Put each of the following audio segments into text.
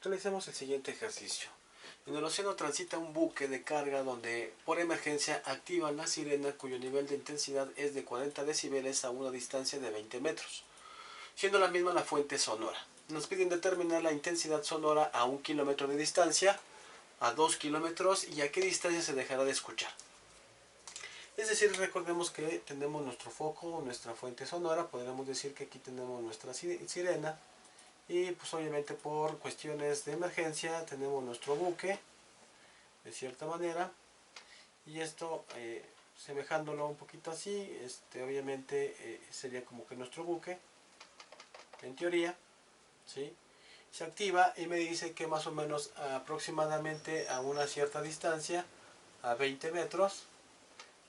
Realicemos el siguiente ejercicio. En el océano transita un buque de carga donde por emergencia activan la sirena cuyo nivel de intensidad es de 40 decibeles a una distancia de 20 metros, siendo la misma la fuente sonora. Nos piden determinar la intensidad sonora a 1 kilómetro de distancia, a 2 kilómetros y a qué distancia se dejará de escuchar. Es decir, recordemos que tenemos nuestro foco, nuestra fuente sonora, podríamos decir que aquí tenemos nuestra sirena y pues obviamente por cuestiones de emergencia tenemos nuestro buque de cierta manera y esto semejándolo un poquito así, obviamente sería como que nuestro buque en teoría, ¿sí? Se activa y me dice que más o menos aproximadamente a una cierta distancia, a 20 metros,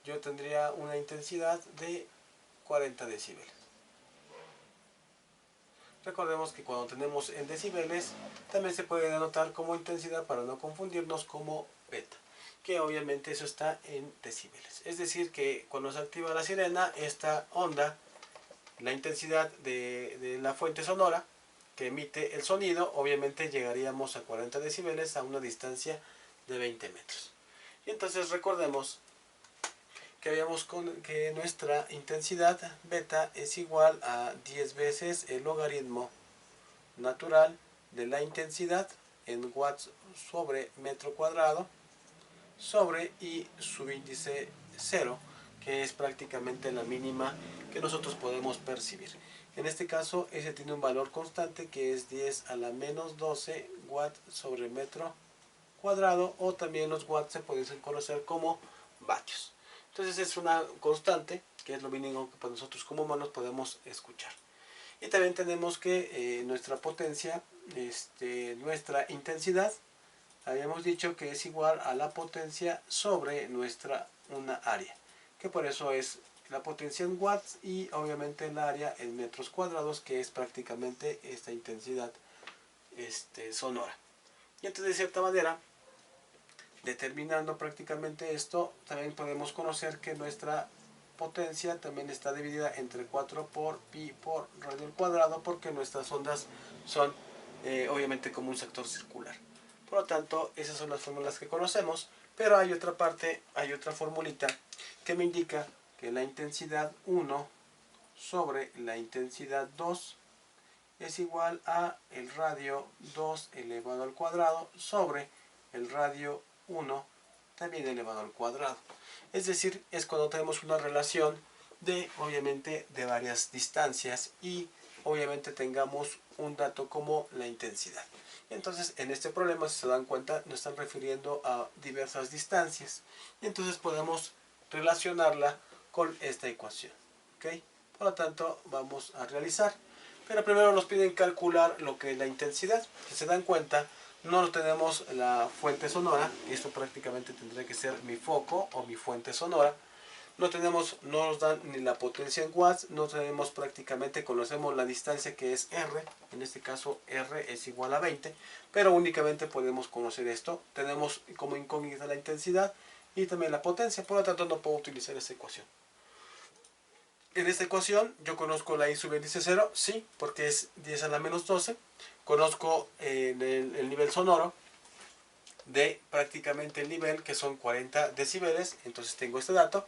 yo tendría una intensidad de 40 decibeles. Recordemos que cuando tenemos en decibeles también se puede denotar como intensidad para no confundirnos como beta, que obviamente eso está en decibeles. Es decir que cuando se activa la sirena, esta onda, la intensidad de la fuente sonora que emite el sonido, obviamente llegaríamos a 40 decibeles a una distancia de 20 metros. Y entonces recordemos que habíamos que nuestra intensidad beta es igual a 10 veces el logaritmo natural de la intensidad en watts sobre metro cuadrado sobre y subíndice 0, que es prácticamente la mínima que nosotros podemos percibir. En este caso, ese tiene un valor constante que es 10 a la menos 12 watts sobre metro cuadrado, o también los watts se pueden conocer como vatios. Entonces es una constante, que es lo mínimo que para nosotros como humanos podemos escuchar. Y también tenemos que nuestra potencia, nuestra intensidad, habíamos dicho que es igual a la potencia sobre una área, que por eso es la potencia en watts y obviamente el área en metros cuadrados, que es prácticamente esta intensidad sonora. Y entonces de cierta manera, determinando prácticamente esto, también podemos conocer que nuestra potencia también está dividida entre 4 por pi por radio al cuadrado, porque nuestras ondas son obviamente como un sector circular. Por lo tanto, esas son las fórmulas que conocemos, pero hay otra parte, hay otra formulita que me indica que la intensidad 1 sobre la intensidad 2 es igual a el radio 2 elevado al cuadrado sobre el radio 1 también elevado al cuadrado. Es decir, es cuando tenemos una relación de, obviamente, de varias distancias y obviamente tengamos un dato como la intensidad. Entonces, en este problema, si se dan cuenta, nos están refiriendo a diversas distancias. Y entonces podemos relacionarla con esta ecuación. ¿Okay? Por lo tanto, vamos a realizar. Pero primero nos piden calcular lo que es la intensidad. Si se dan cuenta, no tenemos la fuente sonora. Esto prácticamente tendría que ser mi foco o mi fuente sonora. No nos dan ni la potencia en watts, no tenemos prácticamente, conocemos la distancia que es R, en este caso R es igual a 20, pero únicamente podemos conocer esto. Tenemos como incógnita la intensidad y también la potencia, por lo tanto no puedo utilizar esta ecuación. En esta ecuación yo conozco la I subíndice 0, sí, porque es 10 a la menos 12. Conozco el nivel sonoro de prácticamente el nivel, que son 40 decibeles, entonces tengo este dato.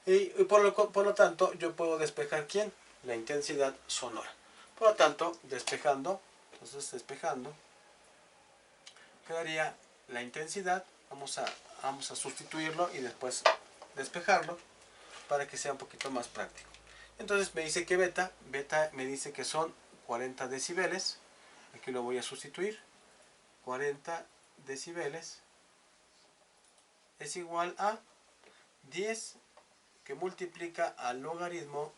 Y por lo tanto yo puedo despejar ¿quién? La intensidad sonora. Por lo tanto, despejando, quedaría la intensidad. Vamos a sustituirlo y después despejarlo para que sea un poquito más práctico. Entonces me dice que beta me dice que son 40 decibeles. Aquí lo voy a sustituir. 40 decibeles es igual a 10 que multiplica al logaritmo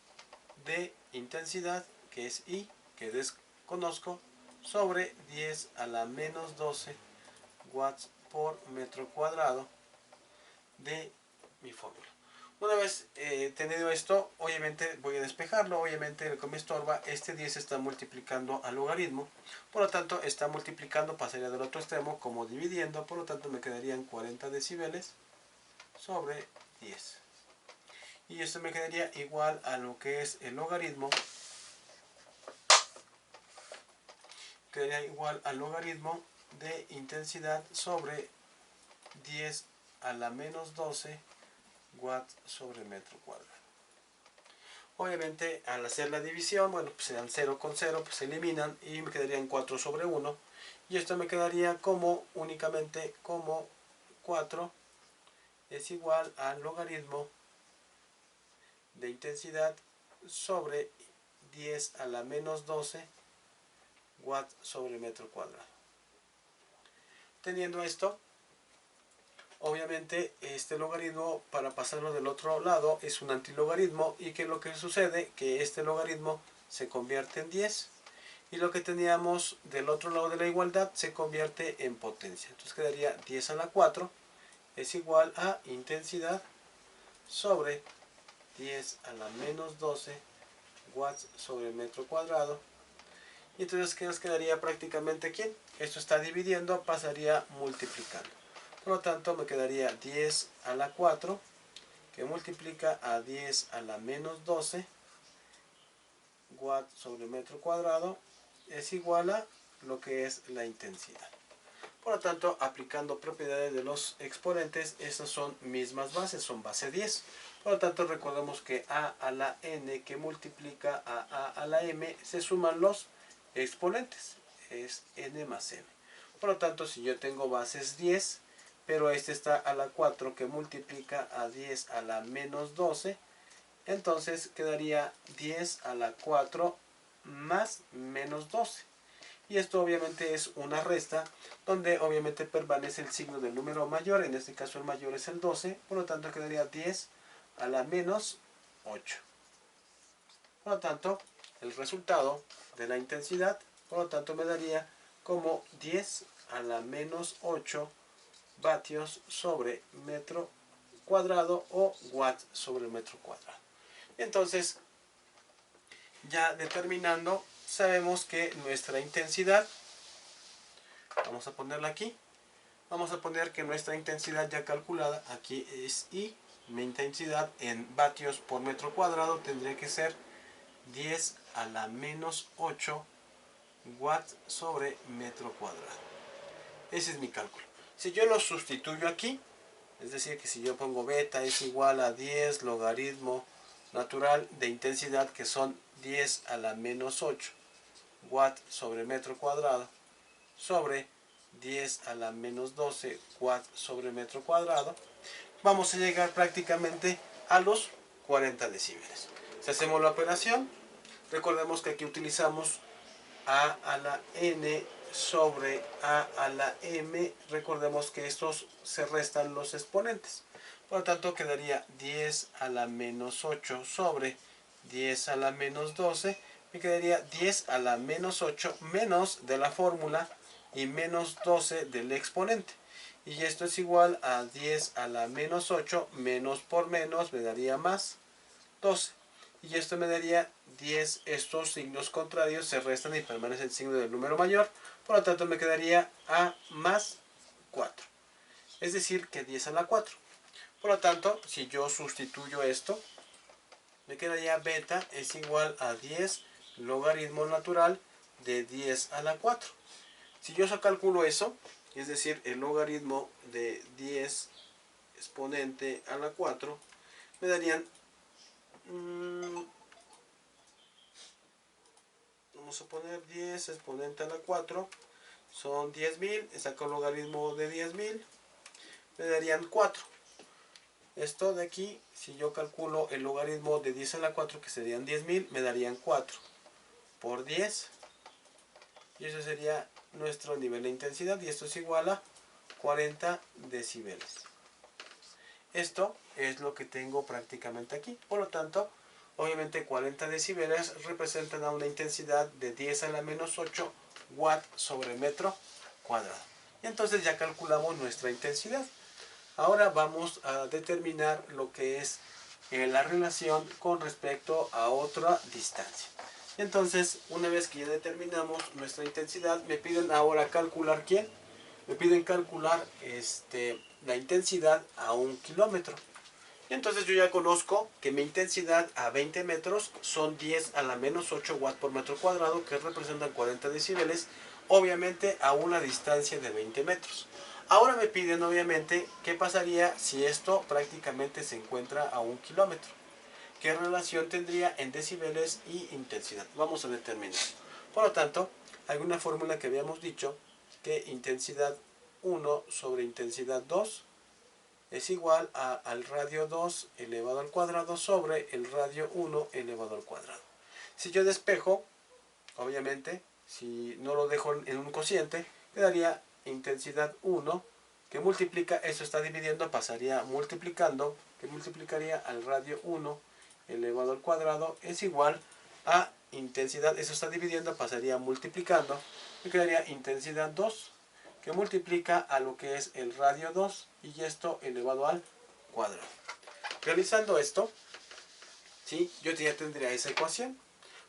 de intensidad, que es I, que desconozco, sobre 10 a la menos 12 watts por metro cuadrado de mi fórmula. Una vez tenido esto, obviamente voy a despejarlo. Obviamente lo que me estorba, este 10 está multiplicando al logaritmo, por lo tanto está multiplicando, pasaría del otro extremo como dividiendo, por lo tanto me quedarían 40 decibeles sobre 10. Y esto me quedaría igual a lo que es el logaritmo, quedaría igual al logaritmo de intensidad sobre 10 a la menos 12 watts sobre metro cuadrado. Obviamente al hacer la división, bueno, pues se dan 0 con 0, pues se eliminan y me quedarían 4 sobre 1. Y esto me quedaría como únicamente como 4 es igual al logaritmo de intensidad sobre 10 a la menos 12 watts sobre metro cuadrado. Teniendo esto, obviamente este logaritmo, para pasarlo del otro lado, es un antilogaritmo. ¿Y qué es lo que sucede? Que este logaritmo se convierte en 10 y lo que teníamos del otro lado de la igualdad se convierte en potencia. Entonces quedaría 10 a la 4 es igual a intensidad sobre 10 a la menos 12 watts sobre metro cuadrado. Y entonces, ¿qué nos quedaría prácticamente aquí? Esto está dividiendo, pasaría multiplicando. Por lo tanto, me quedaría 10 a la 4, que multiplica a 10 a la menos 12 watts sobre metro cuadrado, es igual a lo que es la intensidad. Por lo tanto, aplicando propiedades de los exponentes, estas son mismas bases, son base 10. Por lo tanto, recordemos que a la n que multiplica a la m, se suman los exponentes, es n más m. Por lo tanto, si yo tengo bases 10, pero este está a la 4 que multiplica a 10 a la menos 12, entonces quedaría 10 a la 4 más menos 12. Y esto obviamente es una resta donde obviamente permanece el signo del número mayor, en este caso el mayor es el 12, por lo tanto quedaría 10 a la menos 8. Por lo tanto, el resultado de la intensidad, por lo tanto me daría como 10 a la menos 8 vatios sobre metro cuadrado o watts sobre metro cuadrado. Entonces, ya determinando, sabemos que nuestra intensidad, vamos a ponerla aquí, vamos a poner que nuestra intensidad ya calculada aquí es I, mi intensidad en vatios por metro cuadrado tendría que ser 10 a la menos 8 watts sobre metro cuadrado. Ese es mi cálculo. Si yo lo sustituyo aquí, es decir, que si yo pongo beta es igual a 10 logaritmo natural de intensidad, que son 10 a la menos 8 watts sobre metro cuadrado, sobre 10 a la menos 12 watts sobre metro cuadrado, vamos a llegar prácticamente a los 40 decibeles. Si hacemos la operación, recordemos que aquí utilizamos a la n sobre a la m, recordemos que estos se restan los exponentes. Por lo tanto, quedaría 10 a la menos 8 sobre 10 a la menos 12, me quedaría 10 a la menos 8 menos de la fórmula y menos 12 del exponente. Y esto es igual a 10 a la menos 8 menos por menos me daría más 12. Y esto me daría 10, estos signos contrarios se restan y permanece el signo del número mayor. Por lo tanto me quedaría a más 4. Es decir, que 10 a la 4. Por lo tanto, si yo sustituyo esto, me quedaría beta es igual a 10 logaritmo natural de 10 a la 4. Si yo calculo eso, es decir, el logaritmo de 10 exponente a la 4, me darían, vamos a poner 10 exponente a la 4, son 10.000, saco el logaritmo de 10.000, me darían 4. Esto de aquí, si yo calculo el logaritmo de 10 a la 4, que serían 10.000, me darían 4 por 10. Y eso sería nuestro nivel de intensidad. Y esto es igual a 40 decibeles. Esto es lo que tengo prácticamente aquí. Por lo tanto, obviamente 40 decibeles representan a una intensidad de 10 a la menos 8 watts sobre metro cuadrado. Y entonces ya calculamos nuestra intensidad. Ahora vamos a determinar lo que es la relación con respecto a otra distancia. Entonces, una vez que ya determinamos nuestra intensidad, me piden ahora calcular ¿quién? Me piden calcular la intensidad a 1 kilómetro. Y entonces yo ya conozco que mi intensidad a 20 metros son 10 a la menos 8 watts por metro cuadrado, que representan 40 decibeles. obviamente a una distancia de 20 metros. Ahora me piden obviamente qué pasaría si esto prácticamente se encuentra a 1 kilómetro. ¿Qué relación tendría en decibeles y intensidad? Vamos a determinar. Por lo tanto, hay una fórmula que habíamos dicho que intensidad 1 sobre intensidad 2 es igual al radio 2 elevado al cuadrado sobre el radio 1 elevado al cuadrado. Si yo despejo, obviamente, si no lo dejo en un cociente, me daría intensidad 1 que multiplica, eso está dividiendo, pasaría multiplicando, que multiplicaría al radio 1 elevado al cuadrado es igual a intensidad, eso está dividiendo, pasaría multiplicando, me quedaría intensidad 2 que multiplica a lo que es el radio 2 y esto elevado al cuadrado. Realizando esto, ¿sí? Yo ya tendría esa ecuación.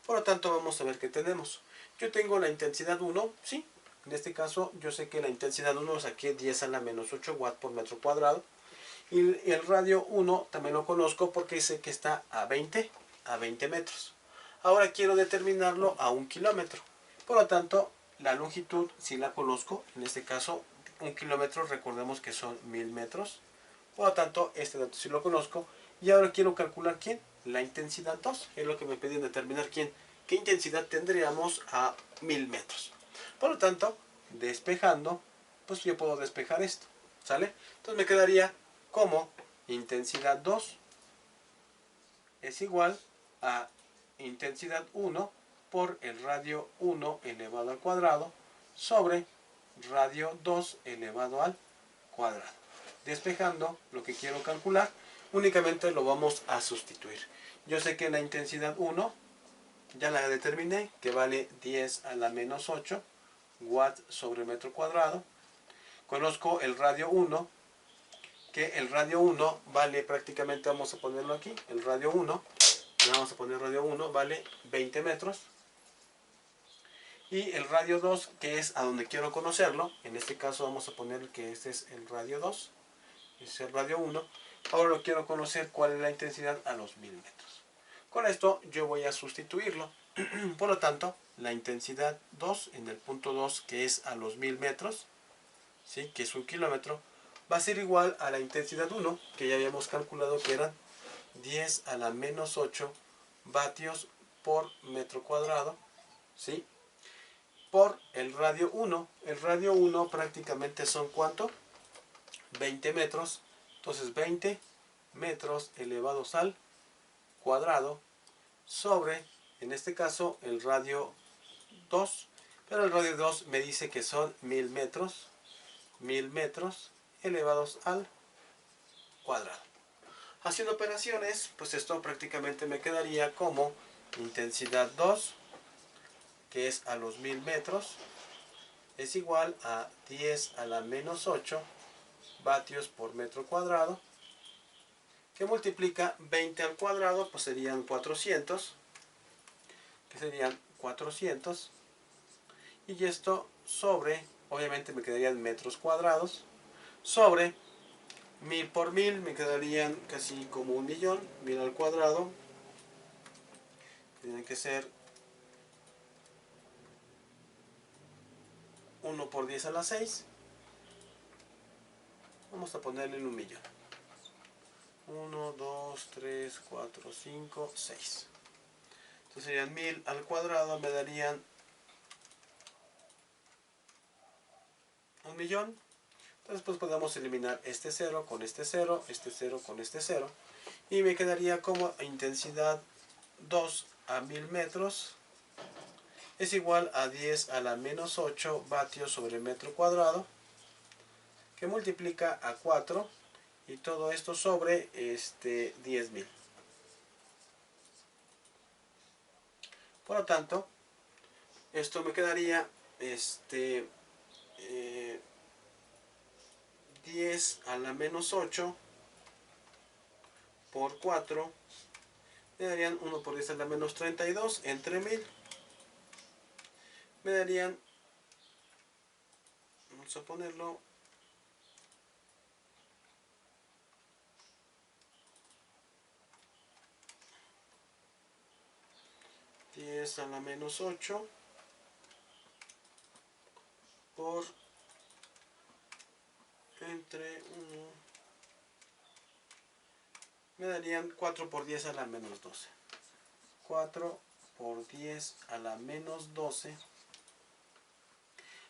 Por lo tanto, vamos a ver qué tenemos. Yo tengo la intensidad 1, ¿sí? En este caso, yo sé que la intensidad 1 saqué 10 a la menos 8 watts por metro cuadrado. Y el radio 1 también lo conozco porque sé que está a 20 metros. Ahora quiero determinarlo a 1 kilómetro. Por lo tanto, la longitud sí la conozco. En este caso, 1 kilómetro, recordemos que son 1000 metros. Por lo tanto, este dato sí lo conozco. Y ahora quiero calcular ¿quién? La intensidad 2. Es lo que me pedían determinar quién. ¿Qué intensidad tendríamos a 1000 metros? Por lo tanto, despejando, pues yo puedo despejar esto. ¿Sale? Entonces me quedaría como intensidad 2 es igual a intensidad 1 por el radio 1 elevado al cuadrado sobre radio 2 elevado al cuadrado. Despejando lo que quiero calcular, únicamente lo vamos a sustituir. Yo sé que la intensidad 1 ya la determiné, que vale 10 a la menos 8 watts sobre metro cuadrado. Conozco el radio 1, que el radio 1 vale prácticamente, vamos a ponerlo aquí, el radio 1, vamos a poner radio 1, vale 20 metros. Y el radio 2, que es a donde quiero conocerlo, en este caso vamos a poner que este es el radio 2, es el radio 1. Ahora lo quiero conocer cuál es la intensidad a los 1000 metros. Con esto yo voy a sustituirlo. Por lo tanto, la intensidad 2 en el punto 2, que es a los 1000 metros, ¿sí? Que es 1 kilómetro, va a ser igual a la intensidad 1, que ya habíamos calculado que eran 10 a la menos 8 vatios por metro cuadrado, ¿sí? Por el radio 1. El radio 1 prácticamente son ¿cuánto? 20 metros. Entonces 20 metros elevados al cuadrado sobre, en este caso, el radio 2. Pero el radio 2 me dice que son 1000 metros. 1000 metros elevados al cuadrado. Haciendo operaciones, pues esto prácticamente me quedaría como intensidad 2, que es a los 1000 metros, es igual a 10 a la menos 8 vatios por metro cuadrado, que multiplica 20 al cuadrado, pues serían 400, que serían 400, y esto sobre, obviamente me quedarían metros cuadrados, sobre 1000 por 1000 me quedarían casi como 1.000.000, 1000 al cuadrado, tienen que ser 1 por 10 a la 6, vamos a ponerle en 1.000.000. 1, 2, 3, 4, 5, 6. Entonces serían 1000 al cuadrado, me darían 1.000.000. Entonces pues podemos eliminar este 0 con este 0, este 0 con este 0. Y me quedaría como intensidad 2 a 1000 metros es igual a 10 a la menos 8 vatios sobre metro cuadrado, que multiplica a 4, y todo esto sobre 10.000. Por lo tanto, esto me quedaría 10 a la menos 8 por 4, me darían 1 por 10 a la menos 32 entre 1000. Me darían, vamos a ponerlo, 10 a la menos 8 por entre 1 me darían 4 por 10 a la menos 12. 4 por 10 a la menos 12.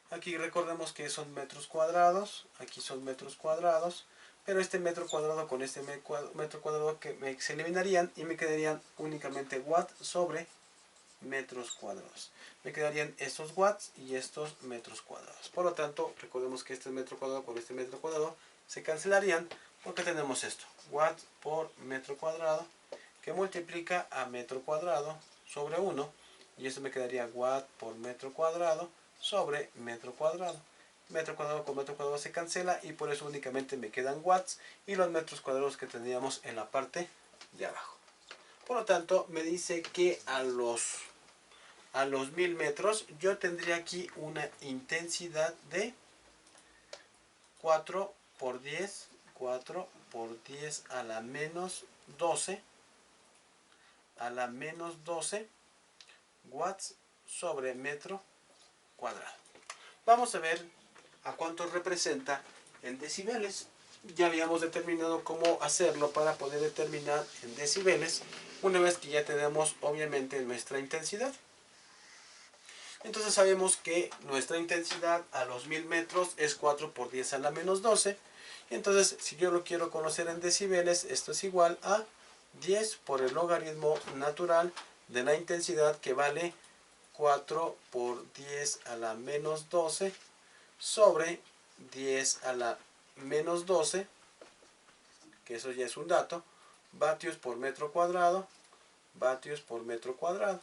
Aquí recordemos que son metros cuadrados, aquí son metros cuadrados, pero este metro cuadrado con este metro cuadrado que se eliminarían y me quedarían únicamente watts sobre metros cuadrados. Me quedarían estos watts y estos metros cuadrados. Por lo tanto, recordemos que este metro cuadrado con este metro cuadrado se cancelarían porque tenemos esto, watts por metro cuadrado, que multiplica a metro cuadrado sobre 1, y esto me quedaría watt por metro cuadrado sobre metro cuadrado. Metro cuadrado con metro cuadrado se cancela y por eso únicamente me quedan watts y los metros cuadrados que teníamos en la parte de abajo. Por lo tanto, me dice que a los 1000 metros yo tendría aquí una intensidad de 4 por 10 a la menos 12 watts sobre metro cuadrado. Vamos a ver a cuánto representa en decibeles. Ya habíamos determinado cómo hacerlo para poder determinar en decibeles una vez que ya tenemos obviamente nuestra intensidad. Entonces sabemos que nuestra intensidad a los 1000 metros es 4 por 10 a la menos 12. Entonces si yo lo quiero conocer en decibeles, esto es igual a 10 por el logaritmo natural de la intensidad, que vale 4 por 10 a la menos 12 sobre 10 a la menos 12, que eso ya es un dato, vatios por metro cuadrado, vatios por metro cuadrado.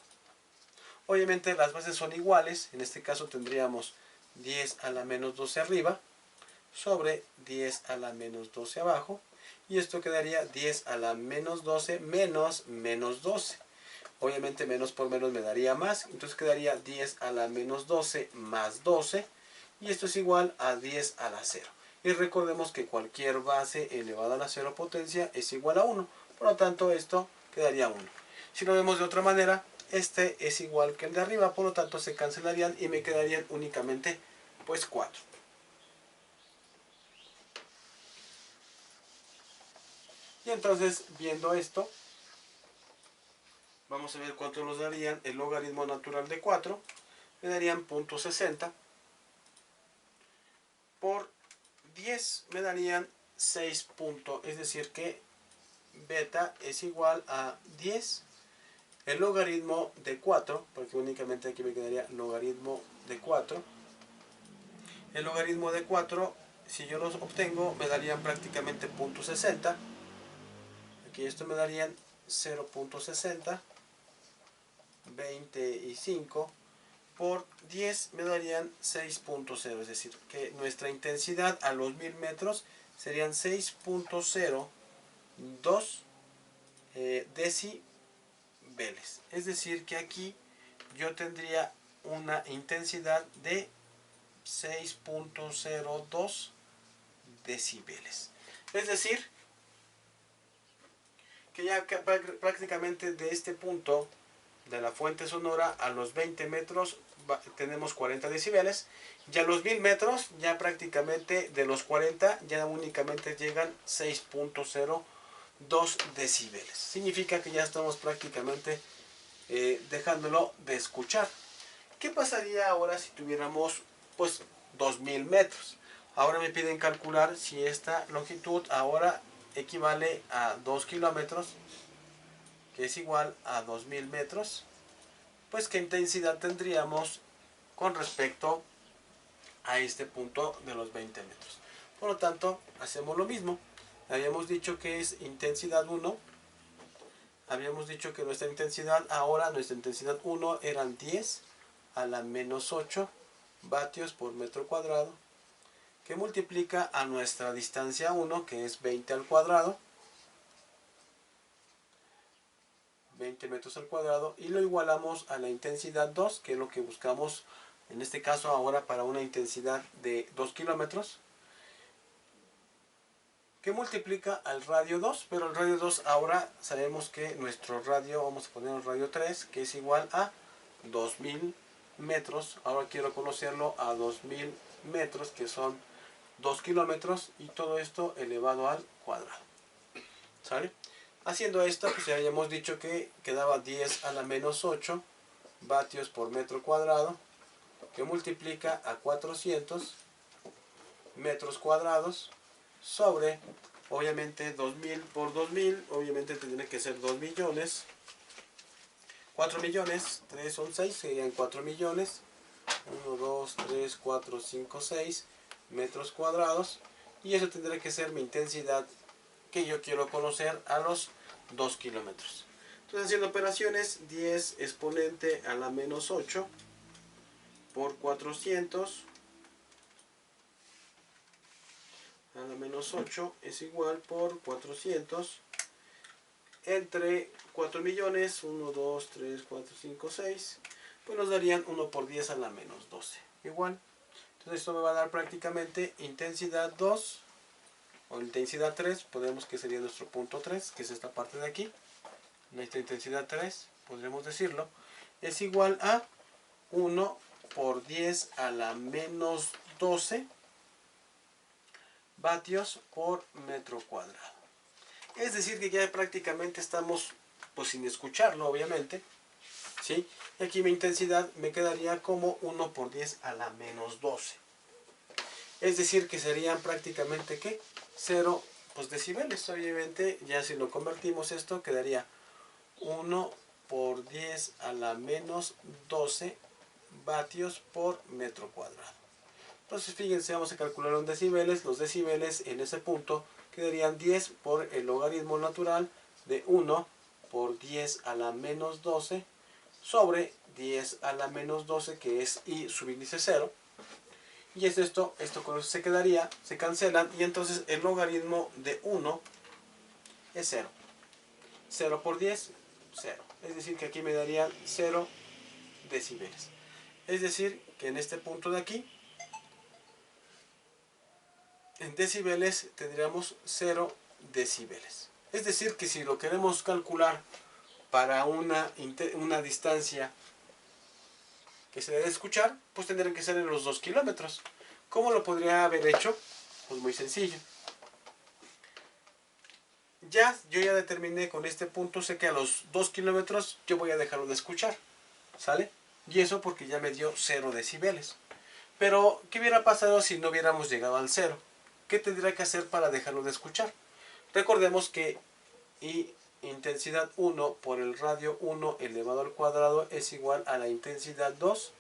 Obviamente las bases son iguales, en este caso tendríamos 10 a la menos 12 arriba sobre 10 a la menos 12 abajo, y esto quedaría 10 a la menos 12 menos menos 12. Obviamente menos por menos me daría más, entonces quedaría 10 a la menos 12 más 12, y esto es igual a 10 a la 0. Y recordemos que cualquier base elevada a la 0 potencia es igual a 1, por lo tanto esto quedaría 1. Si lo vemos de otra manera, este es igual que el de arriba, por lo tanto se cancelarían y me quedarían únicamente pues 4. Y entonces, viendo esto, vamos a ver cuánto nos darían el logaritmo natural de 4. Me darían 0.60 por 10, me darían 6 puntos, es decir que beta es igual a 10. El logaritmo de 4, porque únicamente aquí me quedaría logaritmo de 4. El logaritmo de 4, si yo los obtengo, me darían prácticamente 0.60. Aquí esto me darían 0.60, 25 por 10 me darían 6.0, es decir, que nuestra intensidad a los 1000 metros serían 6.02 decibeles. Es decir, que aquí yo tendría una intensidad de 6.02 decibeles. Es decir, que ya prácticamente de este punto de la fuente sonora a los 20 metros tenemos 40 decibeles. Ya a los 1000 metros, ya prácticamente de los 40, ya únicamente llegan 6.02 decibeles. Significa que ya estamos prácticamente dejándolo de escuchar. ¿Qué pasaría ahora si tuviéramos pues 2000 metros? Ahora me piden calcular si esta longitud ahora equivale a 2 kilómetros, que es igual a 2000 metros, pues qué intensidad tendríamos con respecto a este punto de los 20 metros. Por lo tanto, hacemos lo mismo. Habíamos dicho que es intensidad 1. Habíamos dicho que nuestra intensidad 1 eran 10 a la menos 8 vatios por metro cuadrado, que multiplica a nuestra distancia 1, que es 20 al cuadrado, 20 metros al cuadrado, y lo igualamos a la intensidad 2, que es lo que buscamos en este caso ahora para una intensidad de 2 kilómetros, que multiplica al radio 2, pero el radio 2 ahora sabemos que nuestro radio, vamos a poner el radio 3, que es igual a 2000 metros. Ahora quiero conocerlo a 2000 metros, que son 2 kilómetros, y todo esto elevado al cuadrado. ¿Sale? Haciendo esto, pues ya habíamos dicho que quedaba 10 a la menos 8 vatios por metro cuadrado, que multiplica a 400 metros cuadrados sobre, obviamente, 2000 por 2000, obviamente tendría que ser 2 millones, 4 millones, 3 son 6, serían 4 millones, 1, 2, 3, 4, 5, 6 metros cuadrados, y eso tendría que ser mi intensidad que yo quiero conocer a los 2 kilómetros. Entonces, haciendo operaciones, 10 exponente a la menos 8 por 400 a la menos 8 es igual por 400 entre 4 millones, 1, 2, 3, 4, 5, 6, pues nos darían 1 por 10 a la menos 12, igual. Entonces esto me va a dar prácticamente intensidad 2 o intensidad 3, podemos que sería nuestro punto 3, que es esta parte de aquí. Nuestra intensidad 3, podremos decirlo, es igual a 1 por 10 a la menos 12 vatios por metro cuadrado. Es decir, que ya prácticamente estamos, pues sin escucharlo, obviamente, ¿sí? Y aquí mi intensidad me quedaría como 1 por 10 a la menos 12. Es decir, que serían prácticamente, ¿qué? 0 pues, decibeles. Obviamente, ya si lo convertimos esto, quedaría 1 por 10 a la menos 12 vatios por metro cuadrado. Entonces, fíjense, vamos a calcular en decibeles. Los decibeles en ese punto quedarían 10 por el logaritmo natural de 1 por 10 a la menos 12 sobre 10 a la menos 12, que es i subíndice 0. Y es esto con eso se quedaría, se cancelan, y entonces el logaritmo de 1 es 0. 0 por 10, 0. Es decir, que aquí me darían 0 decibeles. Es decir, que en este punto de aquí, en decibeles tendríamos 0 decibeles. Es decir, que si lo queremos calcular para una distancia que se debe escuchar, pues tendrían que ser en los 2 kilómetros. ¿Cómo lo podría haber hecho? Pues muy sencillo. Yo ya determiné con este punto, sé que a los 2 kilómetros yo voy a dejarlo de escuchar. ¿Sale? Y eso porque ya me dio 0 decibeles. Pero, ¿qué hubiera pasado si no hubiéramos llegado al 0? ¿Qué tendría que hacer para dejarlo de escuchar? Recordemos que I intensidad 1 por el radio 1 elevado al cuadrado es igual a la intensidad 2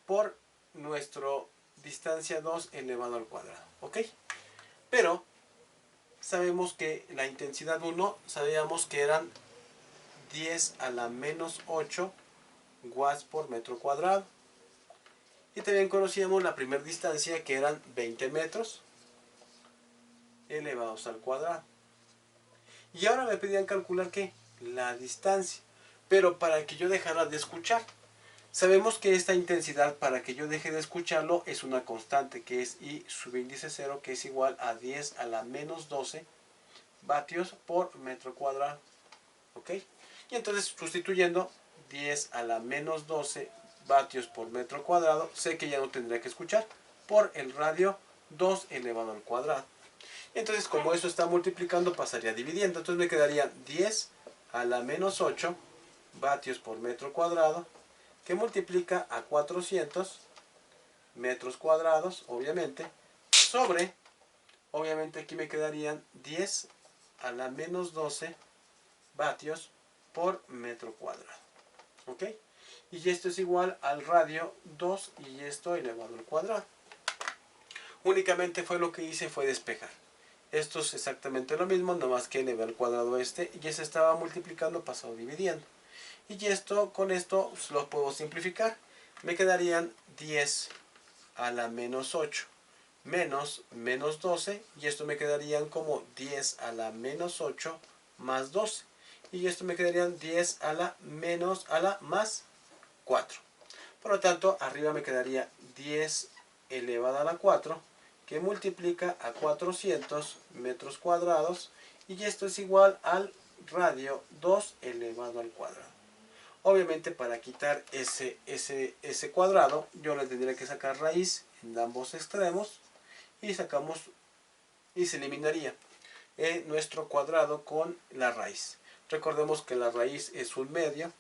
por nuestro distancia 2 elevado al cuadrado. ¿Ok? Pero sabemos que la intensidad 1, sabíamos que eran 10 a la menos 8 watts por metro cuadrado. Y también conocíamos la primera distancia, que eran 20 metros elevados al cuadrado. Y ahora me pedían calcular ¿qué? La distancia. Pero para que yo dejara de escuchar. Sabemos que esta intensidad, para que yo deje de escucharlo, es una constante, que es I subíndice 0, que es igual a 10 a la menos 12 vatios por metro cuadrado. ¿Ok? Y entonces, sustituyendo 10 a la menos 12 vatios por metro cuadrado, sé que ya no tendría que escuchar por el radio 2 elevado al cuadrado. Entonces, como eso está multiplicando, pasaría dividiendo. Entonces me quedaría 10 a la menos 8 vatios por metro cuadrado, que multiplica a 400 metros cuadrados, obviamente, sobre, obviamente aquí me quedarían 10 a la menos 12 vatios por metro cuadrado. ¿Ok? Y esto es igual al radio 2 y esto elevado al cuadrado. Únicamente fue lo que hice fue despejar. Esto es exactamente lo mismo, nomás que elevé al cuadrado este y ese estaba multiplicando, pasado dividiendo. Y esto, con esto lo puedo simplificar. Me quedarían 10 a la menos 8 menos 12, y esto me quedarían como 10 a la menos 8 más 12. Y esto me quedarían 10 a la más 4. Por lo tanto, arriba me quedaría 10 elevado a la 4, que multiplica a 400 metros cuadrados, y esto es igual al radio 2 elevado al cuadrado. Obviamente para quitar ese cuadrado yo le tendría que sacar raíz en ambos extremos y sacamos y se eliminaría nuestro cuadrado con la raíz. Recordemos que la raíz es un medio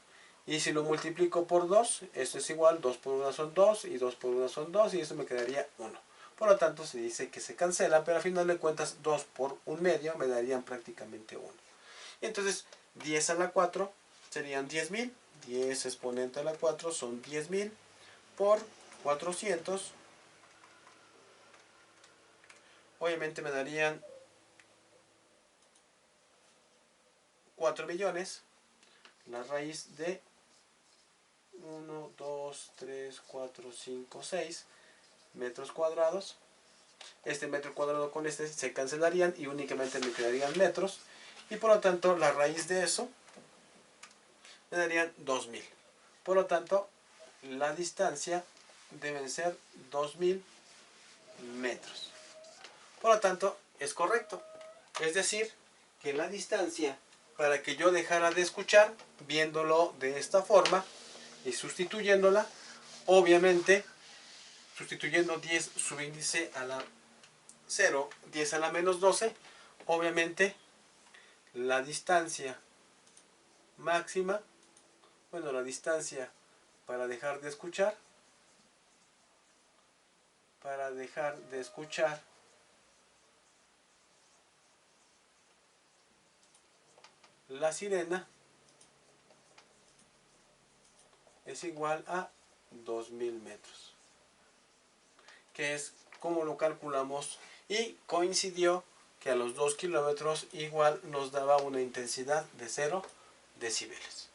y si lo multiplico por 2, esto es igual, 2 por 1 son 2 y 2 por 1 son 2 y eso me quedaría 1. Por lo tanto se dice que se cancela, pero al final de cuentas 2 por un medio me darían prácticamente 1. Y entonces 10 a la 4 serían 10.000. 10 exponente a la 4 son 10.000 por 400. Obviamente me darían 4 millones. La raíz de 1, 2, 3, 4, 5, 6 metros cuadrados. Este metro cuadrado con este se cancelarían y únicamente me quedarían metros. Y por lo tanto la raíz de eso me darían 2000. Por lo tanto, la distancia deben ser 2000 metros. Por lo tanto, es correcto. Es decir, que la distancia, para que yo dejara de escuchar, viéndolo de esta forma y sustituyéndola, obviamente, sustituyendo 10 subíndice a la 0, 10 a la menos 12, obviamente, la distancia máxima, bueno, la distancia para dejar de escuchar, la sirena es igual a 2000 metros, que es como lo calculamos, y coincidió que a los 2 kilómetros igual nos daba una intensidad de 0 decibeles.